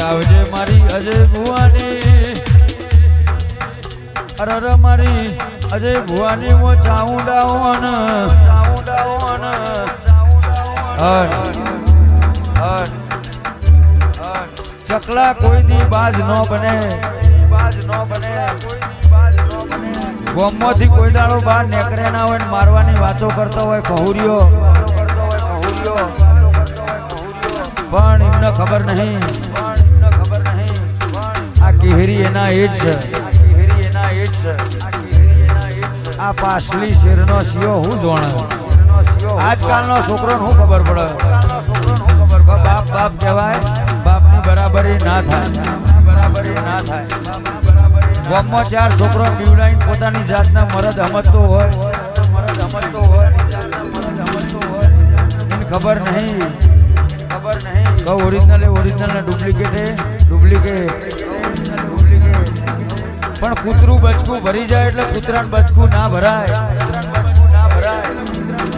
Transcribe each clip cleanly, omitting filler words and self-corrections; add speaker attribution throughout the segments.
Speaker 1: આવજે મારી અજય ભુવાની અરે મારી અજય ભુવાની મો ચાઉંડાઓન ચકલા કોઈ દી બાજ નો બને ગોમમાંથી કોઈ દાડો બહાર નેકરે ના હોય ને મારવાની વાતો કરતો હોય કહુરિયો પણ એમને ખબર નહીં આ કિહરી એના એજ છે આ પાછલી શેરનો સિયો હું જોણે આજકાલનો છોકરો હું ખબર પડે બાપ બાપ કહેવાય બાપની બરાબરી ના થાય ગામમાં ચાર છોકરો બીવડાઈને પોતાની જાતના મરદ સમજતો હોય એને ખબર નહીં ઓરિજિનલ ને ડુપ્લિકેટ પણ કૂતરું બચકું ભરી જાય એટલે કૂતરાનું બચકું ના ભરાય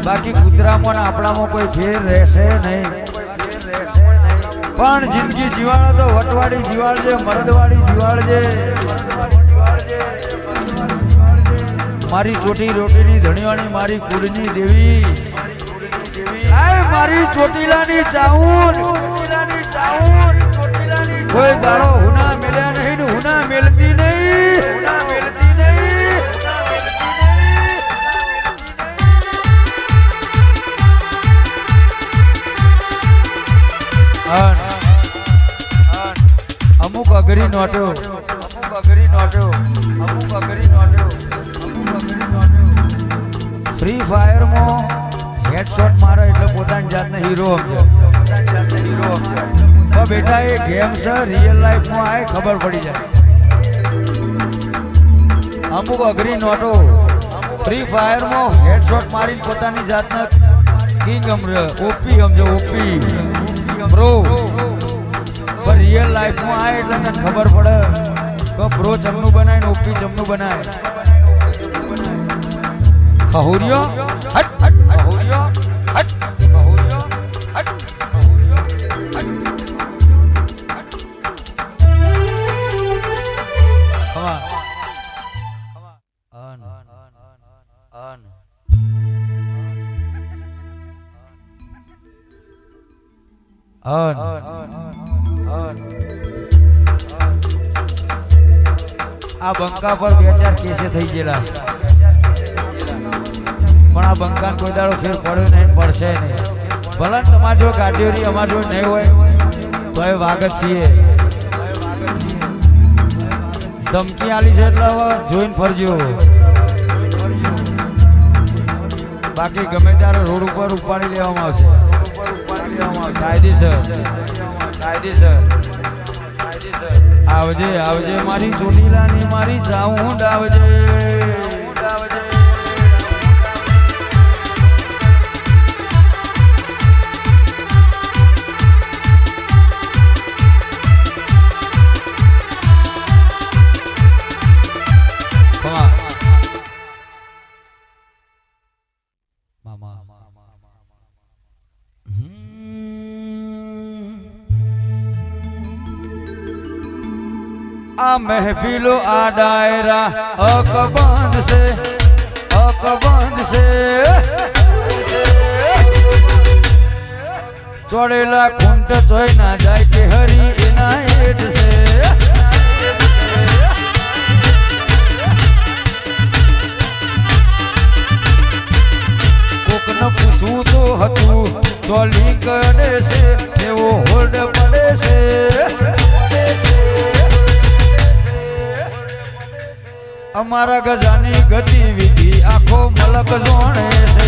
Speaker 1: બાકી કૂતરામાં ને આપણામાં કોઈ ફેર રહેશે નહીં પણ જિંદગી જીવાડો તો વટવાડી જીવાડજે મરદવાડી જીવાડજે મારી ચોટી રોટીની ધણીવાણી મારી કુળની દેવી મારી ચોટીલાની ચાઉન કોઈ દાડો હુના મેલ્યા નહીં ને હુના મેલતી નહીં અમુક અઘરી નોટો ફ્રી ફાયર માં હેડશોટ મારે એટલે પોતાની જાતને હીરો સમજે બેટા એ ગેમ છે રિયલ લાઈફ માં આય ખબર પડી જાય અમુક અઘરી નોટો ફ્રી ફાયર માં હેડશોટ મારીને પોતાની જાતને કિંગ ઓપી સમજો ઓપી પ્રો પણ રિયલ લાઈફ માં આય એટલે તને ખબર પડે કે પ્રો ચમનું બનાય ને ઓપી ચમનું બનાય ખહુરિયો આ બંકા પર 2-4 કેસે થઈ ગયેલા પણ આ બંકાને કોઈ દાડો ફેર પડ્યો નહીં પડશે નહીં ભલે તમારે જો ગાડીઓરી અમારે જો નહીં હોય તો એ વાગ જ છીએ ધમકી આલી છે એટલે હવે જોઈને ફરજો બાકી ગમે ત્યારે રોડ ઉપર ઉપાડી લેવામાં આવશે કાયદેસર આવજે મારી ચોટીલાની મારી ચાઉંડ આવજે आ महफिलो आ डायरा अकबंद से चोड़ेला कुंट चोय ना जाए के हरी इनायत से कोक न पूछू तो हतू चोली करे से वो होल्ड पड़े से અમારા ગજાની ગતિવિધિ આખો મલક જોણે છે